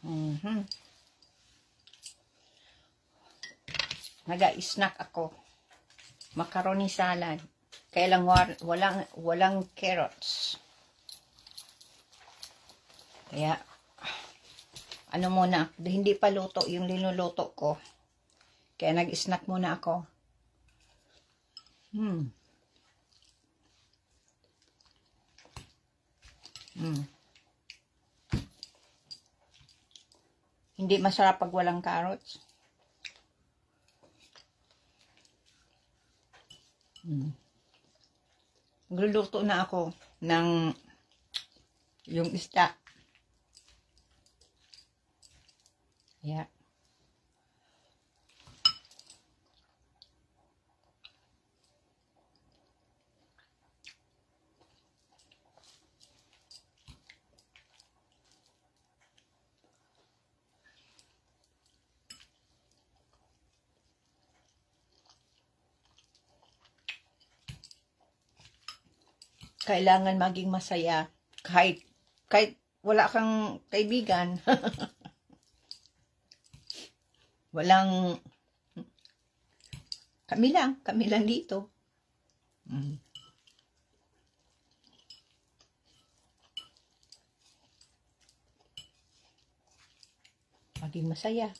Mhm. Naga-snack ako. Macaroni salad. Kaya lang walang carrots. Kaya ano muna, hindi pa luto yung linuluto ko. Kaya nag-snack muna ako. Hindi masarap pag walang carrots. Magluluto na ako ng yung isda. Yeah. Kailangan maging masaya kahit wala kang kaibigan. Walang kami lang dito. Maging masaya.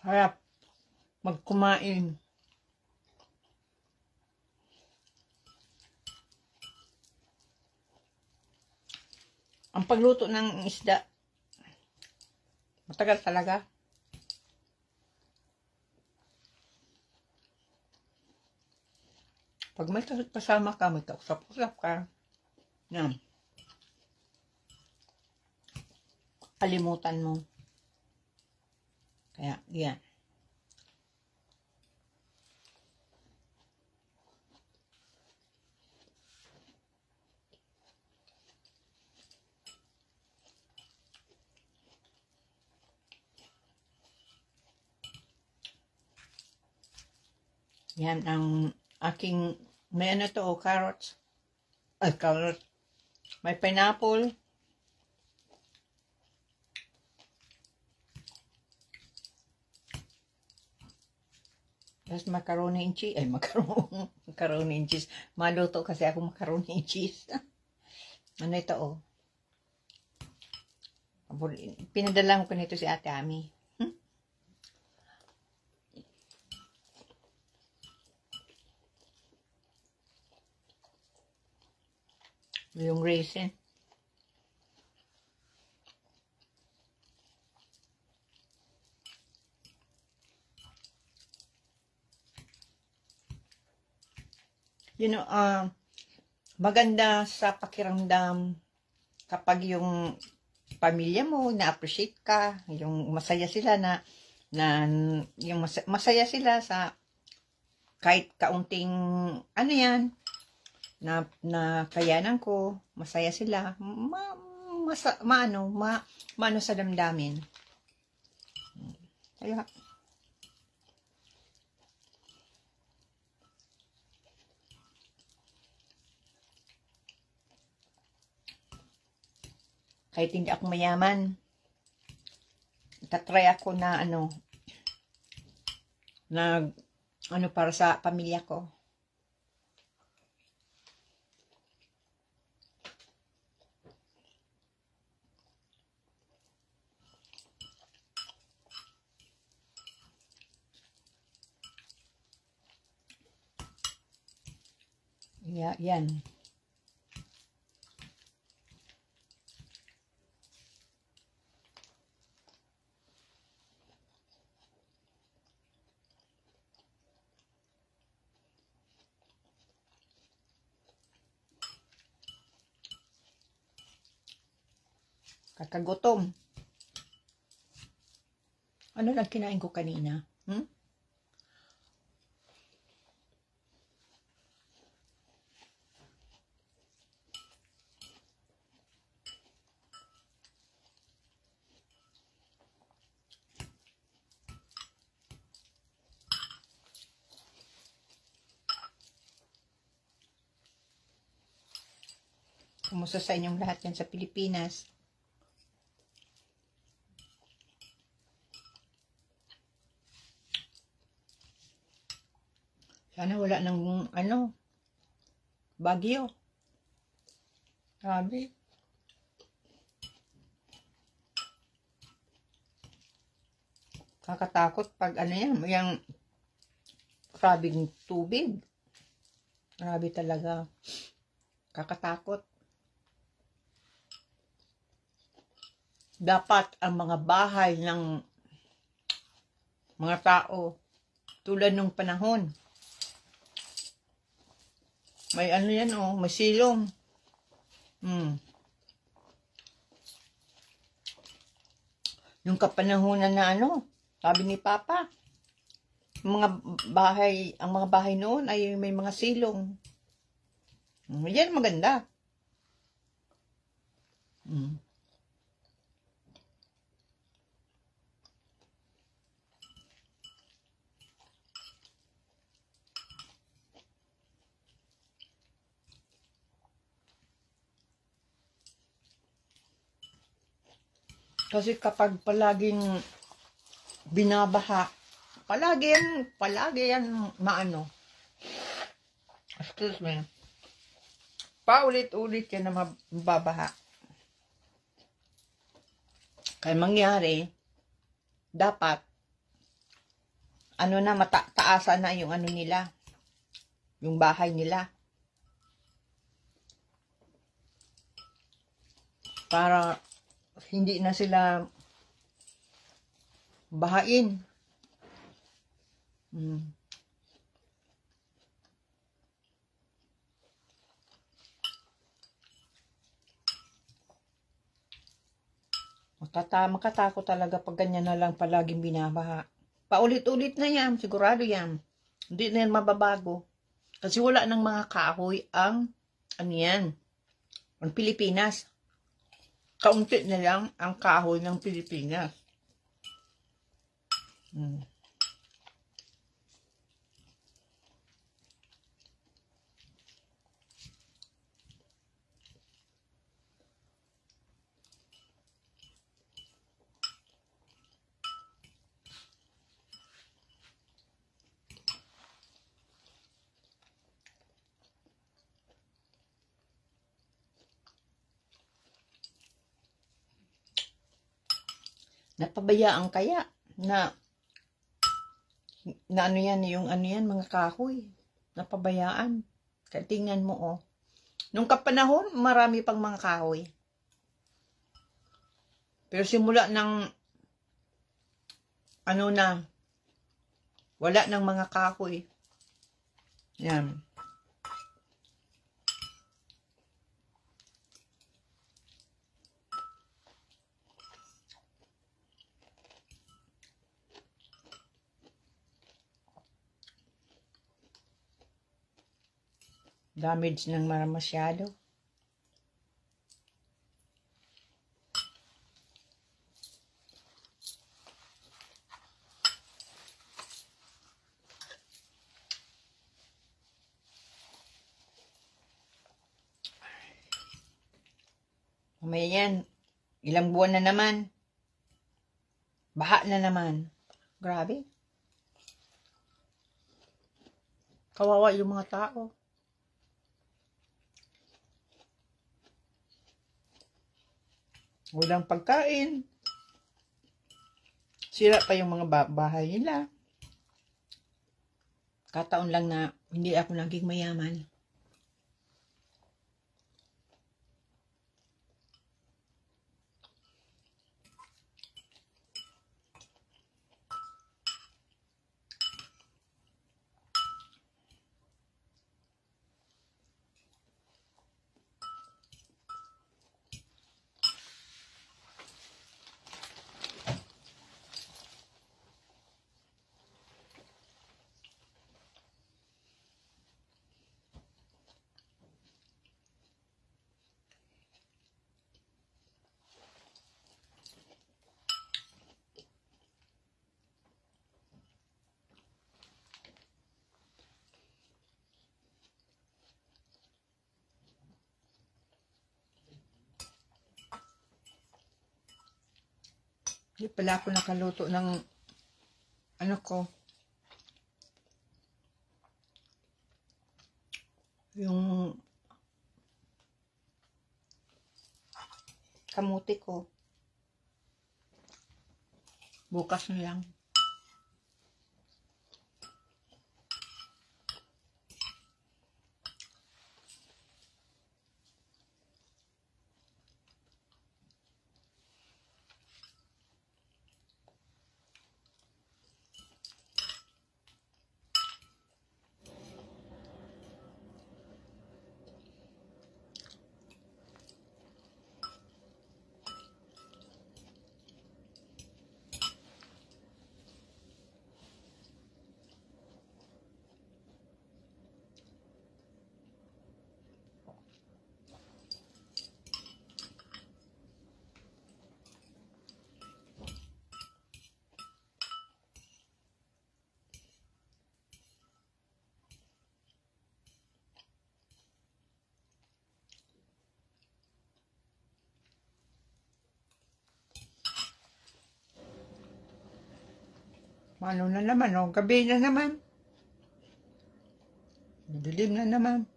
Harap magkumain. Ang pagluto ng isda, matagal talaga. Pag may kasama ka, may kausap-usap ka, yan, kalimutan mo. Kaya, yan. Yan ang aking, may ano to, carrots. Carrot. May pineapple. Tapos macaroni and cheese. Ay, macaroni and cheese. Maluto kasi ako macaroni and cheese. Ano ito, oh. Pinadala ko nito si Ate Ami. Yung raisin. You know, maganda sa pakiramdam kapag yung pamilya mo na-appreciate ka, yung masaya sila yung masaya sila sa kahit kaunting ano yan, na kayanan ko, masaya sila, maano sa damdamin. Kaya, kahit hindi ako mayaman, tatry ako na para sa pamilya ko. Yan. Kakagutom. Ano lang kinain ko kanina? Kumusta sa inyong lahat yan sa Pilipinas? Sana wala nang bagyo. Grabe. Kakatakot pag yung grabing tubig. Grabe talaga. Kakatakot. Dapat ang mga bahay ng mga tao tulad nung panahon. May yan may silong. Yung kapanahonan na sabi ni Papa, ang mga bahay noon ay may mga silong. Yan maganda. Kasi kapag palaging binabaha, palagi yan excuse me, paulit-ulit yan na mababaha. Kaya mangyari, dapat, taasan na yung nila, yung bahay nila. Para hindi na sila bahain. Makatakot talaga pag ganyan na lang palaging binabaha. Paulit-ulit na yan, sigurado yan. Hindi na yan mababago. Kasi wala ng mga kahoy ang Pilipinas. Kaunti na lang ang kahoy ng Pilipinas. Napabayaan kaya na mga kahoy. Napabayaan. Kaya tingnan mo nung kapanahon, marami pang mga kahoy. Pero simula ng wala ng mga kahoy. Yan. Damage ng masyado. Mamaya yan, ilang buwan na naman. Baha na naman. Grabe. Kawawa yung mga tao. Walang pagkain. Sira pa yung mga bahay nila. Kataon lang na hindi ako naging mayaman. Hindi pala ako nakaluto ng ano ko. Yung kamuti ko. Bukas na lang. Ano na naman, oh. Gabi na naman. Madilim na naman.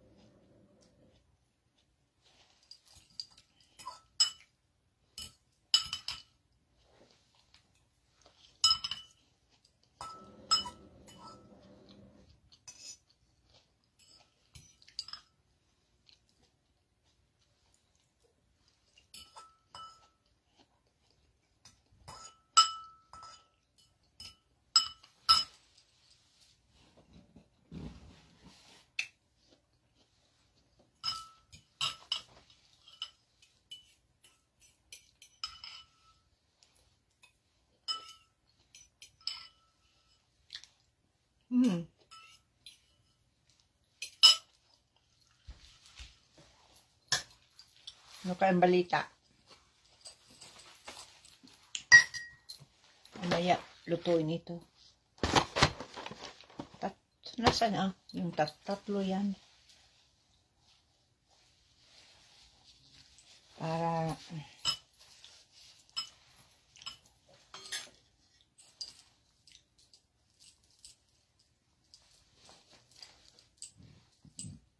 Ano kayang balita? Mamaya, lutuin ito. Nasaan ah? Yung tatlo yan. Para...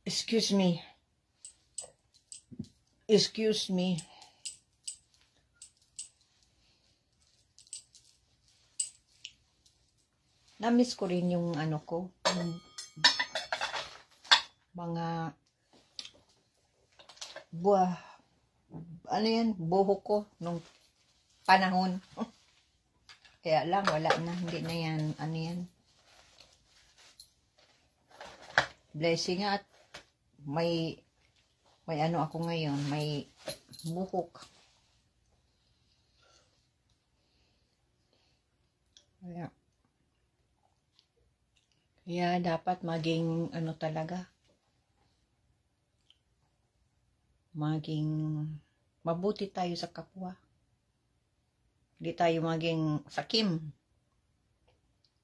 Excuse me. Excuse me. Na-miss ko rin yung ano ko, yung mga buhok ko nung panahon. Kaya lang, wala na, hindi na yan, ano yan. Blessing at may ano ako ngayon, may buhok. Kaya dapat maging ano talaga, maging mabuti tayo sa kapwa. Hindi tayo maging sakim.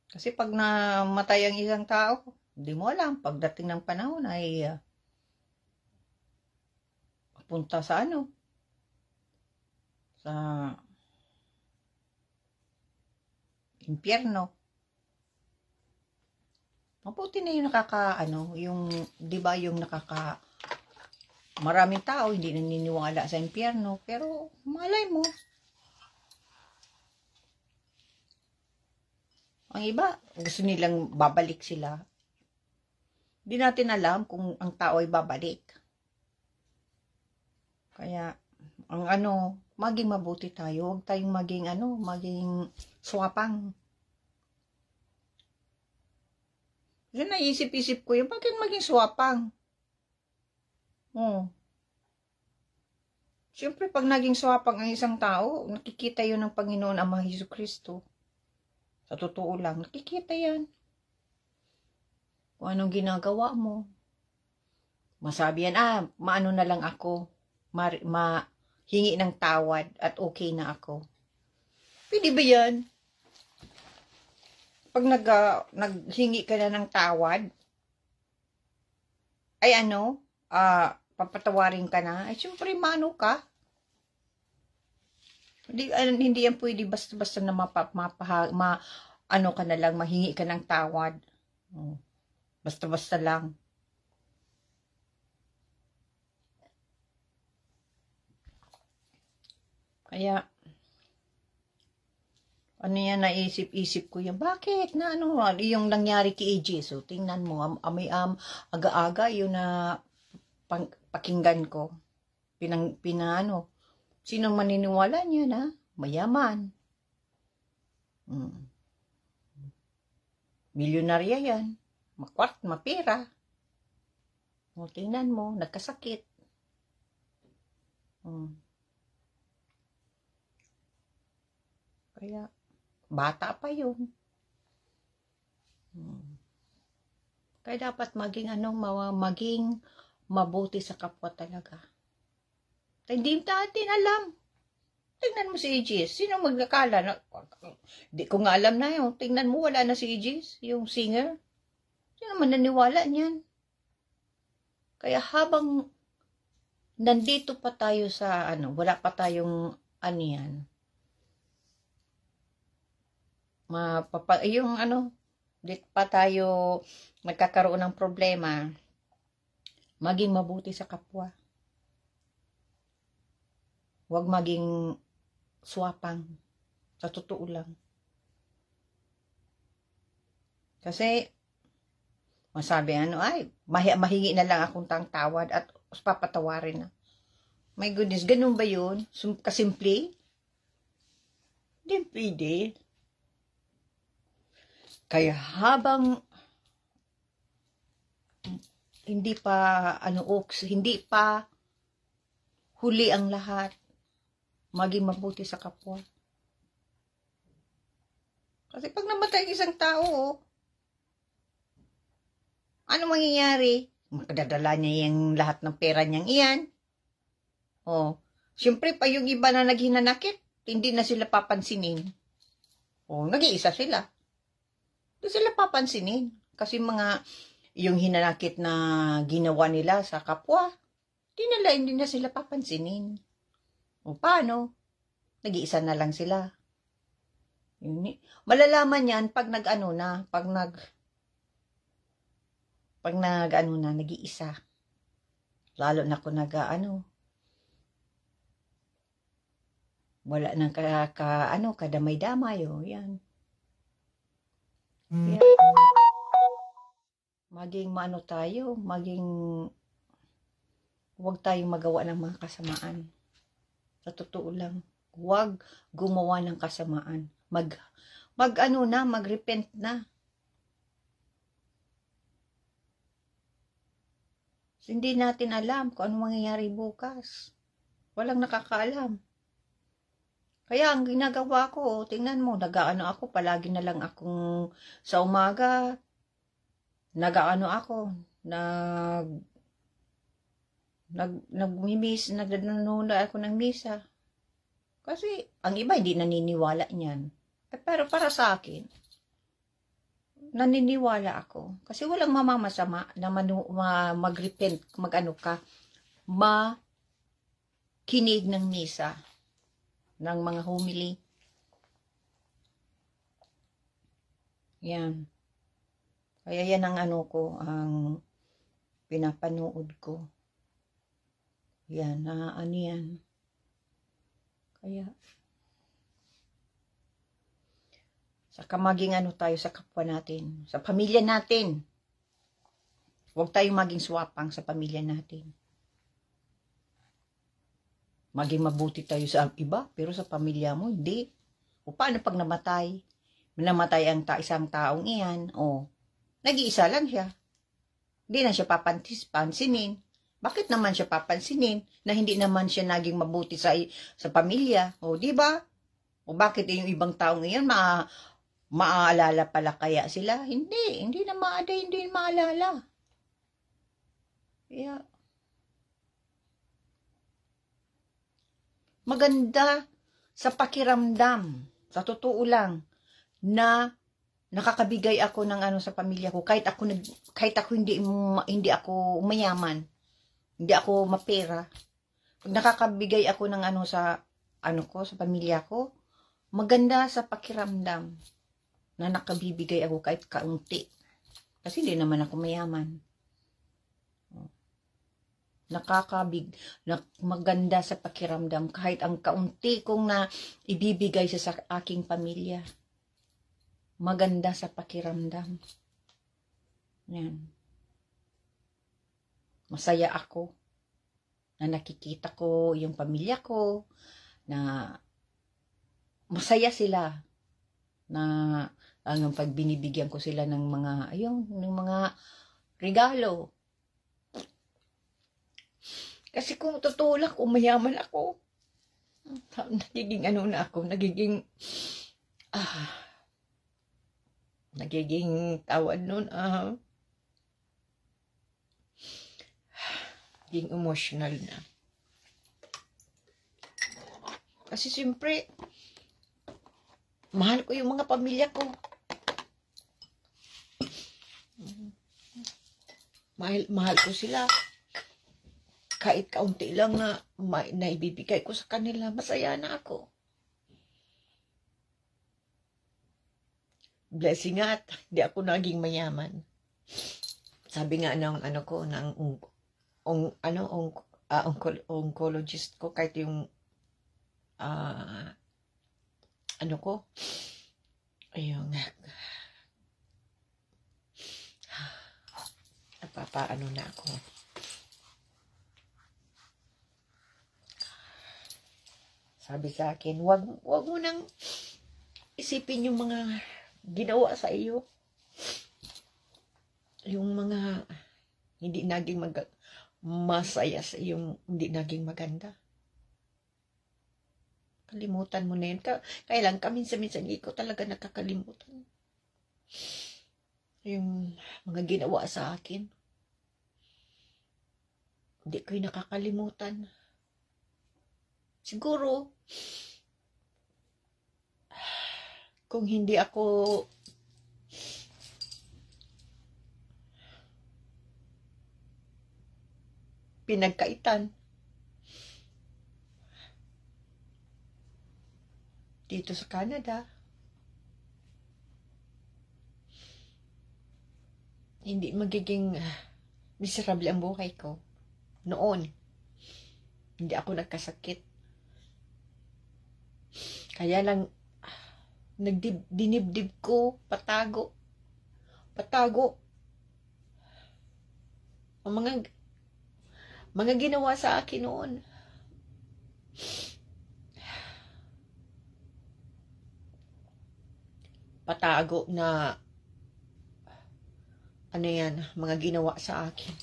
Kasi pag namatay ang isang tao, hindi mo alam, pagdating ng panahon ay punta sa ano, sa impyerno. Mabuti na yung yung, di ba yung maraming tao hindi naniniwala sa impyerno, pero malay mo, ang iba, gusto nilang babalik sila. Hindi natin alam kung ang tao ay babalik. Kaya, ang maging mabuti tayo. Huwag tayong maging swapang. Kasi naisip-isip ko yun, bakit maging swapang? Siyempre, pag naging swapang ang isang tao, nakikita yun ng Panginoon Ama Jesucristo. Sa totoo lang, nakikita yan. Kung anong ginagawa mo. Masabi yan, maano na lang ako. Mahingi ng tawad at okay na ako. Pwede ba yan? Pag naghingi ka na ng tawad, ay papatawarin ka na, ay syempre mano ka. Hindi yan pwede basta-basta na ano ka na lang, mahingi ka ng tawad. Oh, basta-basta lang. Kaya, ano yan, naisip-isip ko yan. Bakit? Na ano, yung nangyari kay AJ. So, tingnan mo, aga-aga yun na pakinggan ko. Pinano. Sinong maniniwala niya na mayaman? Milyonarya yan. Mapira. O, tingnan mo, nagkasakit. Kaya, bata pa yun. Kaya dapat maging mabuti sa kapwa talaga. Hindi natin alam. Tingnan mo si Aegis. Sino magkakala? Hindi ko nga alam na yun. Tingnan mo, wala na si Aegis, yung singer. Sino man naniwala niyan? Kaya habang nandito pa tayo sa wala pa tayong yan. Dito pa tayo nagkakaroon ng problema, maging mabuti sa kapwa. Huwag maging swapang. Sa totoo lang. Kasi, masabi mahingi na lang akong tawad at papatawarin na. My goodness, ganun ba yun? Kasimple? Hindi pwede. Kaya habang hindi pa huli ang lahat, maging mabuti sa kapwa. Kasi pag namatay isang tao, ano mangyayari? Makadadala niya yung lahat ng pera niyang iyan. Siyempre pa yung iba na naghinanakit, hindi na sila papansinin. Nag-iisa sila. Hindi sila papansinin. Kasi yung hinanakit na ginawa nila sa kapwa, hindi na sila papansinin. Paano? Nag-iisa na lang sila. Malalaman yan pag nag-iisa. Lalo na kung wala nang kadamay-damay, yan. Yeah. Huwag tayong magawa ng mga kasamaan. Sa totoo lang, huwag gumawa ng kasamaan. Mag-repent na. Hindi natin alam kung ano mangyayari bukas. Walang nakakaalam. Kaya ang ginagawa ko, tingnan mo, ako, palagi na lang akong sa umaga, nagnonood ako ng misa. Kasi ang iba hindi naniniwala niyan. Pero para sa akin, naniniwala ako. Kasi walang mamamasama na mag-repent, makinig ng misa, ng mga homily. Yan. Kaya yan ang ang pinapanood ko. Yan, yan. Kaya, saka maging tayo sa kapwa natin, sa pamilya natin. Huwag tayong maging swapang sa pamilya natin. Maging mabuti tayo sa iba, pero sa pamilya mo, hindi. Paano pag namatay? Namatay ang isang taong iyan, nag-iisa lang siya. Hindi na siya papansinin. Bakit naman siya papansinin na hindi naman siya naging mabuti sa pamilya? Di ba? Bakit yung ibang taong iyan maaalala pala kaya sila? Hindi na maalala. Kaya, maganda sa pakiramdam, sa totoo lang, na nakakabigay ako ng sa pamilya ko, kahit ako hindi ako mayaman, hindi ako mapera. Pag nakakabigay ako ng sa sa pamilya ko, maganda sa pakiramdam na nakabibigay ako kahit kaunti. Kasi hindi naman ako mayaman. Maganda sa pakiramdam kahit ang kaunti kong na ibibigay sa aking pamilya. Maganda sa pakiramdam. Yan. Masaya ako na nakikita ko yung pamilya ko, na masaya sila, na ang pag binibigyan ko sila ng mga regalo. Kasi kung totoo lang, kung mayaman ako, nagiging tawad nun, naging emotional na. Kasi siyempre, mahal ko yung mga pamilya ko. Mahal ko sila. Kahit kaunti lang na naibibigay ko sa kanila, masaya na ako. Blessing nga at hindi ako naging mayaman. Sabi nga ng oncologist ko, kahit yung napapaano na ako. Sabi sa akin, wag mo nang isipin yung mga ginawa sa iyo. Yung mga hindi naging masaya sa yung hindi naging maganda. Kalimutan mo na yun. Kaya lang, minsan hindi ko talaga nakakalimutan. Yung mga ginawa sa akin. Hindi ko yung nakakalimutan. Siguro, kung hindi ako pinagkaitan dito sa Canada, hindi magiging miserable ang buhay ko. Noon, hindi ako nagkasakit. Kaya lang, dinibdib ko, patago. Ang mga ginawa sa akin noon. Patago na, mga ginawa sa akin.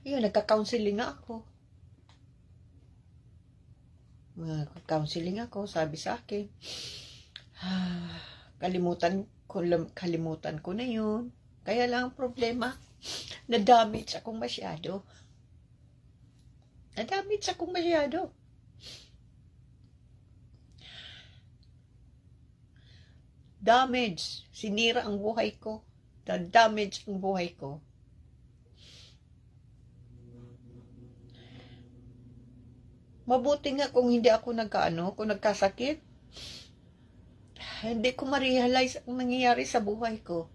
Yun, nagka-counseling ako. Nagka-counseling ako, sabi sa akin, kalimutan ko na yun. Kaya lang ang problema, na-damage akong masyado. Damage. Sinira ang buhay ko. Na-damage ang buhay ko. Mabuti nga kung hindi ako kung nagkasakit, hindi ko ma-realize ang nangyayari sa buhay ko.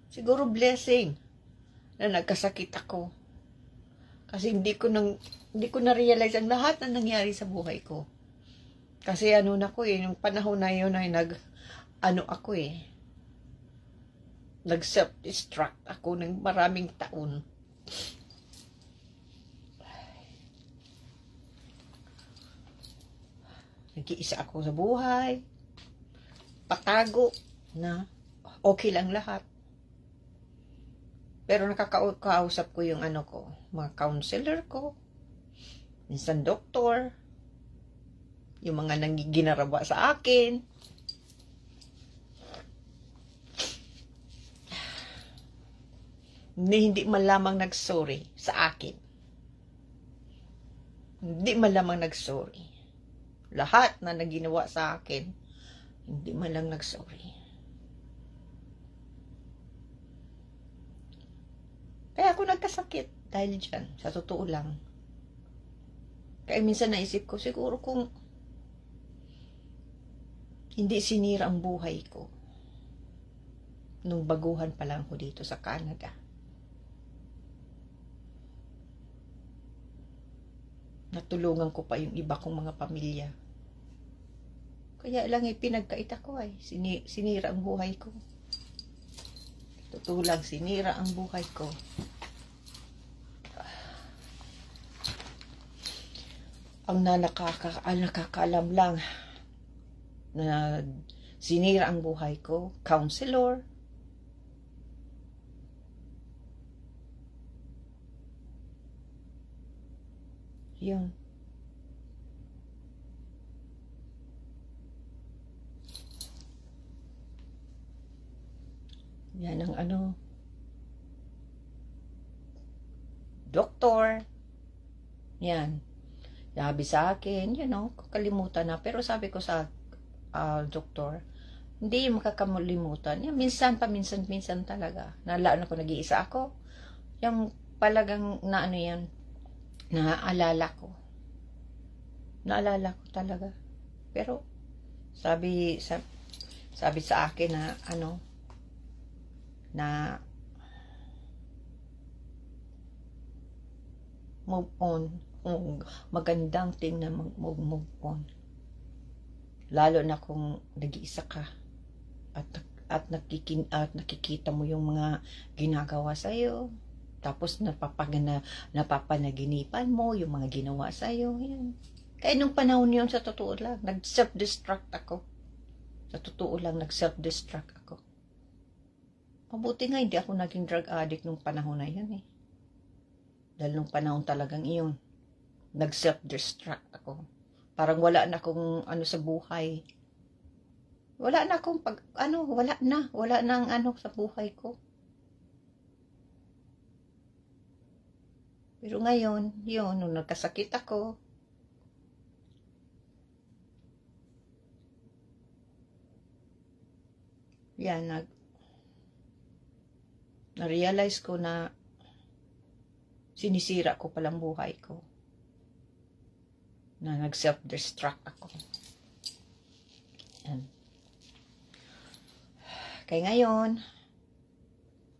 Siguro blessing na nagkasakit ako. Kasi hindi ko na-realize ang lahat na nangyari sa buhay ko. Kasi yung panahon na yun ay nag-self-destruct ako ng maraming taon. Nag-iisa ako sa buhay. Patago na okay lang lahat. Pero nakakausap ko yung mga counselor ko, minsan doktor, yung mga ginarawa sa akin. Hindi man lamang nag-sorry sa akin. Hindi man lamang nag-sorry. Lahat na naginawa sa akin, hindi man lang nag-sorry. Kaya ako nagkasakit dahil dyan, sa totoo lang. Kaya minsan naisip ko, siguro kung hindi sinira ang buhay ko nung baguhan pa lang ko dito sa Canada. Natulungan ko pa yung iba kong mga pamilya. Kaya lang pinagkait ako ay sinira ang buhay ko. Totoo lang, sinira ang buhay ko. Ang nakakaalam lang na sinira ang buhay ko, counselor. Yun. Yan ang doktor. Yan. Sabi sa akin, kakalimutan na. Pero sabi ko sa doktor, hindi makakalimutan. Yan, minsan talaga. Nalaan ako, nag-iisa ako. Yung palagang yan, naalala ko. Naalala ko talaga. Pero, sabi sa akin na move on. Magandang thing na move on. Lalo na kung nag-iisa ka at nakikita mo yung mga ginagawa sa'yo. Tapos napapanaginipan mo yung mga ginawa sa'yo. Yan. Kaya nung panahon yun, sa totoo lang, nag-self-destruct ako. Sa totoo lang, nag-self-destruct ako. Mabuti nga, hindi ako naging drug addict nung panahon na yun eh. Dahil nung panahon talagang iyon, nag-self-destruct ako. Parang wala na akong sa buhay. Wala na akong wala na ang sa buhay ko. Pero ngayon, nung nagkasakit ako, yan, na-realize ko na sinisira ko palang buhay ko. Na nag-self-destruct ako. Yan. Kaya ngayon,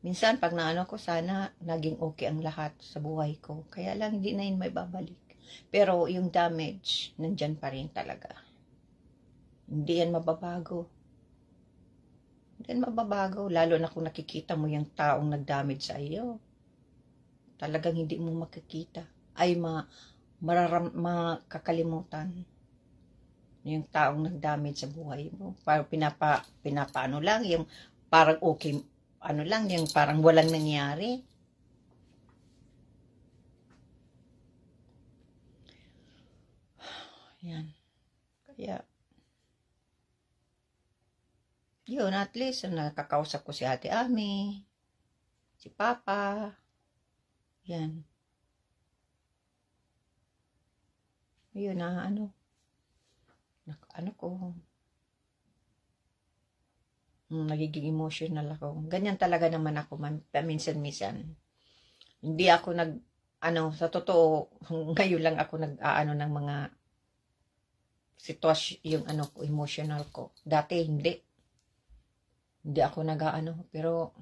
minsan pag naano ko, sana naging okay ang lahat sa buhay ko. Kaya lang hindi na yun may babalik. Pero yung damage, nandyan pa rin talaga. Hindi yan mababago. Hindi yan mababago. Lalo na kung nakikita mo yung taong nag-damage sa iyo. Talagang hindi mo makikita. Ay makakalimutan yung taong nag-damage sa buhay mo. Parang pinapaano lang, yung parang okay, lang, yung parang walang nangyari. Yan. Kaya, yun, at least, nakakausap ko si Ate Ami, si Papa, yan. Yun na, ko, nagiging emotional ako. Ganyan talaga naman ako, minsan-minsan. Hindi ako sa totoo, ngayon lang ako ng mga sitwasyon, yung ko, emotional ko. Dati, hindi. Hindi ako pero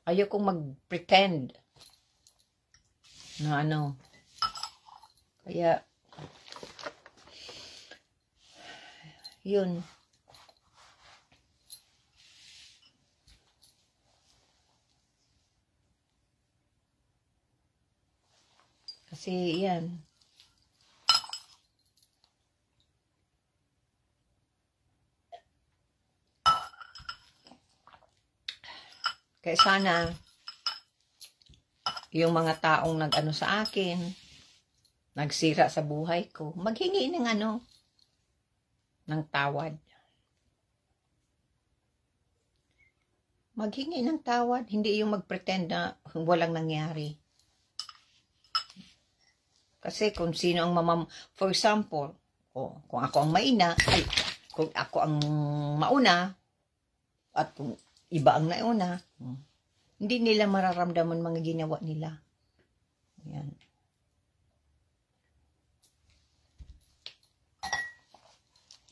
ayokong mag-pretend na kaya, yun. Kasi yan. Kaya sana yung mga taong sa akin, nagsira sa buhay ko, maghingi ng ng tawad. Maghingi ng tawad, hindi yung mag-pretend na walang nangyari. Kasi kung sino ang for example, kung ako ang kung ako ang mauna, at kung iba ang nauna, Hindi nila mararamdaman mga ginawa nila. Yan.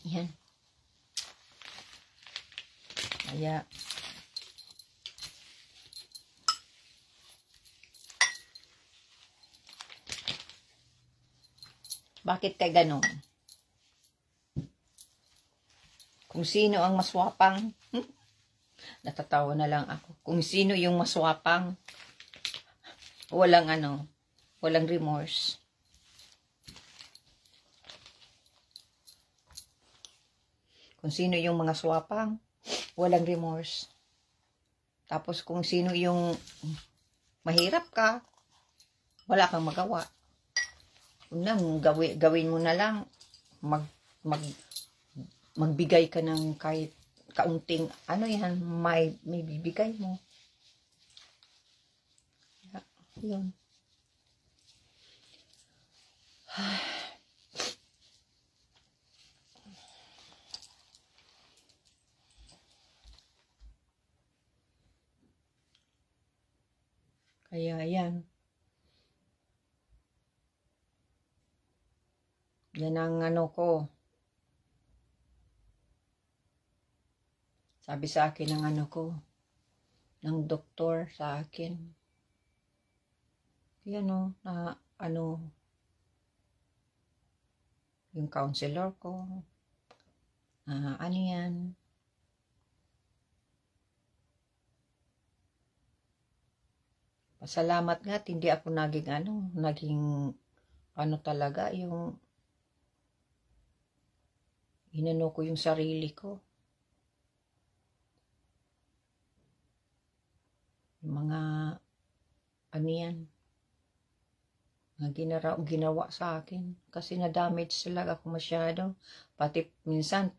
Yan. Kaya, bakit kay ganon? Kung sino ang maswapang, natatawa na lang ako. Kung sino yung maswapang, walang walang remorse. Kung sino yung mga swapang, walang remorse. Tapos kung sino yung mahirap ka, wala kang magawa. Unang gawin mo na lang, magbigay ka ng kahit kaunting, yan, may bibigay mo. Yun. Kaya yan. Yan ang ko. Sabi sa akin ng ko, ng doktor sa akin. Yan na yung counselor ko, yan. Pasalamat nga, hindi ako naging talaga, yung inano ko yung sarili ko. Yung mga, yan, mga ginawa sa akin. Kasi na-damage talaga ako masyado. Minsan,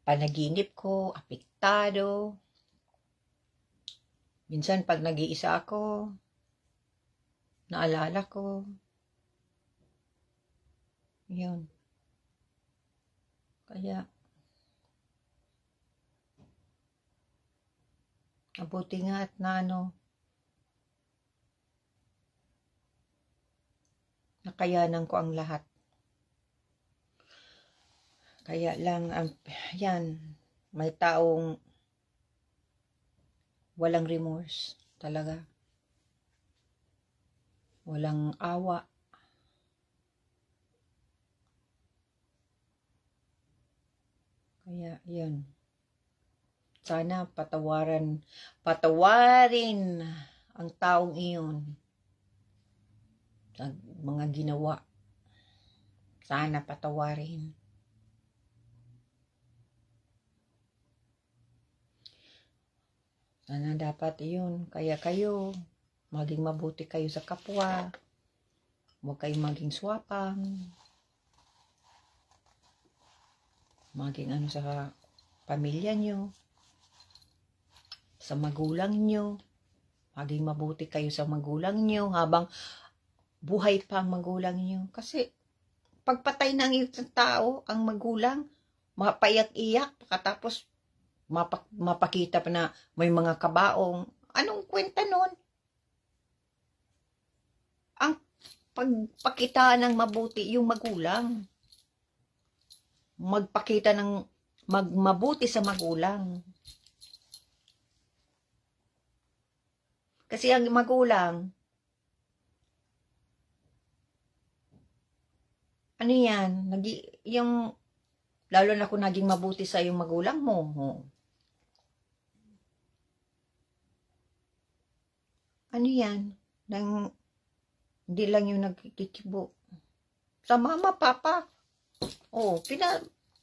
panaginip ko, apektado. Minsan, pag nag-iisa ako, naalala ko. Yun. Kaya, mabuti nga at nakayanan ko ang lahat. Kaya lang, yan, may taong walang remorse talaga. Walang awa. Kaya, yun. Sana patawarin ang taong iyon sa mga ginawa. Sana patawarin. Sana dapat iyon. Kaya kayo, maging mabuti kayo sa kapwa. Huwag kayong maging swapang. Maging sa pamilya nyo. Sa magulang nyo. Maging mabuti kayo sa magulang nyo habang buhay pa ang magulang nyo. Kasi pagpatay ng isang tao, ang magulang, mapaiyak-iyak, pagkatapos mapakita pa na may mga kabaong. Anong kwenta nun? Ang pagpakita ng mabuti, yung magulang. Magpakita ng mabuti sa magulang. Kasi ang magulang, yan, lalo na kung naging mabuti sa yung magulang mo. Yan, hindi lang yung nagkikibo. Sa mama, papa,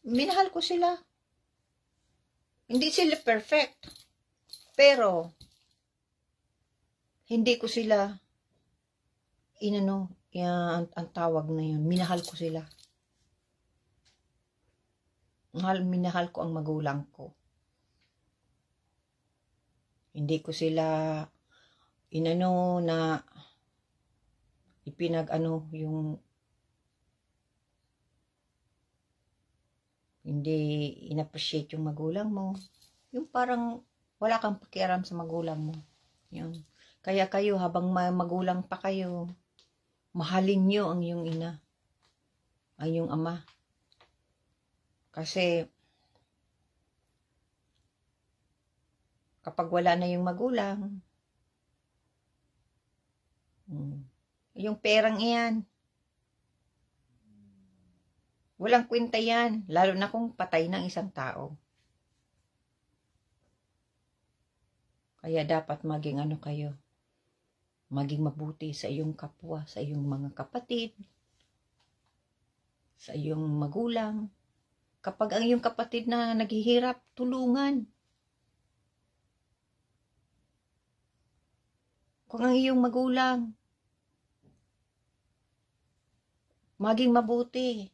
minahal ko sila. Hindi sila perfect. Pero, hindi ko sila, ang tawag na yun, minahal ko sila. Minahal ko ang magulang ko. Hindi ko sila, na, yung, hindi in-appreciate yung magulang mo. Yung parang, Wala kang pakialam sa magulang mo. Yun. Kaya kayo, habang magulang pa kayo, mahalin nyo ang iyong ina, ang iyong ama. Kasi, kapag wala na yung magulang, yung perang iyan, walang kwenta yan, lalo na kung patay ng isang tao. Kaya dapat maging kayo, maging mabuti sa iyong kapwa, sa iyong mga kapatid, sa iyong magulang. Kapag ang iyong kapatid na naghihirap, tulungan. Kung ang iyong magulang, maging mabuti.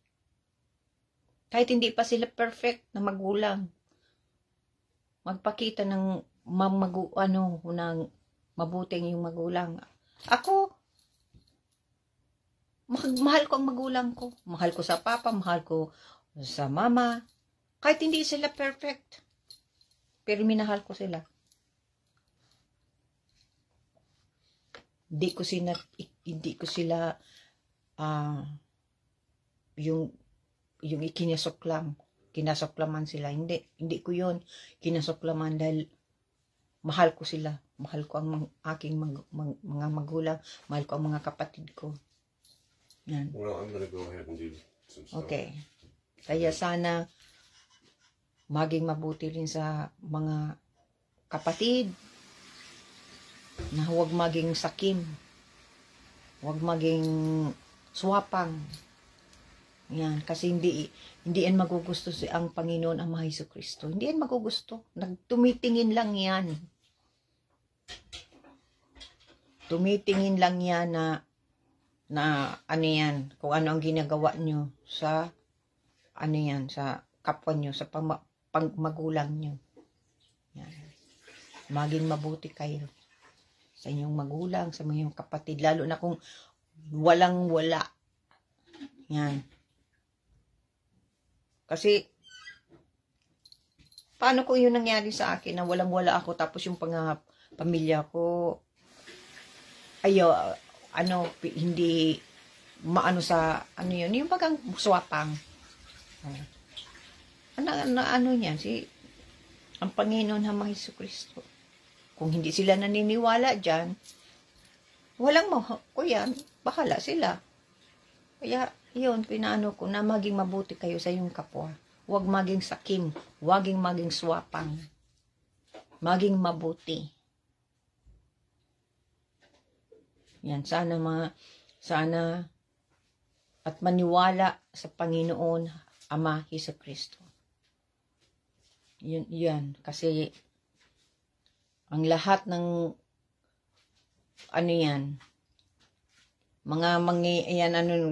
Kahit hindi pa sila perfect na magulang, magpakita ng ng mabuting yung magulang. Ako, mahal ko ang magulang ko. Mahal ko sa papa, mahal ko sa mama. Kahit hindi sila perfect, pero minahal ko sila. Hindi ko sila yung kinasoklaman sila. Hindi ko yun kinasoklaman dahil mahal ko sila. Mahal ko ang aking mga magulang. Mahal ko ang mga kapatid ko. Yan. Well, I'm gonna go ahead and do some stuff. Okay. Kaya sana maging mabuti rin sa mga kapatid na huwag maging sakim. Huwag maging swapang. Yan, kasi hindi yan magugusto ang Panginoon ang Jesucristo. Hindi yan magugusto. Tumitingin lang yan. Tumitingin lang yan na yan, kung ano ang ginagawa nyo sa sa kapwa nyo, sa magulang nyo. Yan. Maging mabuti kayo sa inyong magulang, sa inyong kapatid, lalo na kung walang-wala. Yan. Kasi, paano kung yun nangyari sa akin na walang-wala ako tapos yung pamilya ko hindi maano sa yun, yung bagang swapang. Niyan, ang Panginoon naman Jesucristo. Kung hindi sila naniniwala dyan, walang yan, bahala sila. Kaya, yun, pinaano ko na maging mabuti kayo sa iyong kapwa. Huwag maging sakim, huwag maging swapang. Maging mabuti. Yan, sana at maniwala sa Panginoon Ama Jesucristo. Yan, kasi ang lahat ng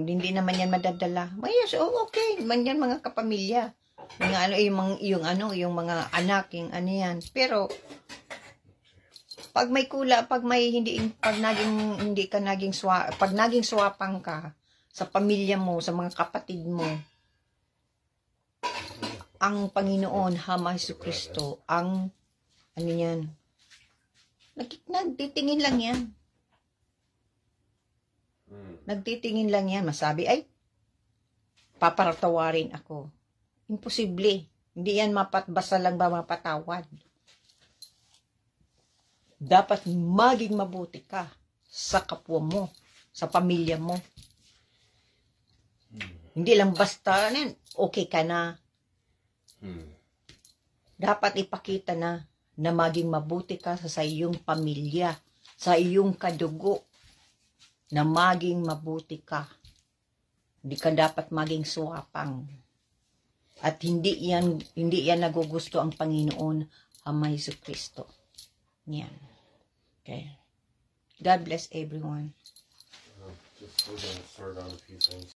hindi naman yan madadala. Okay, man yan mga kapamilya. Yung mga anak, yung yan. Pero pag naging swapang ka sa pamilya mo, sa mga kapatid mo, ang Panginoon Ama Jesucristo, ang nagtitingin lang yan. Nagtitingin lang yan, masabi, ay, paparatawarin ako. Imposible. Hindi yan basta lang ba mapatawad. Dapat maging mabuti ka sa kapwa mo, sa pamilya mo. Hindi lang basta okay ka na. Dapat ipakita na maging mabuti ka sa iyong pamilya, sa iyong kadugo, na maging mabuti ka. Hindi ka dapat maging swapang. At hindi yan nagugusto ang Panginoon Ama Jesucristo. Yan. Okay. God bless everyone. Just we're gonna start on a few things.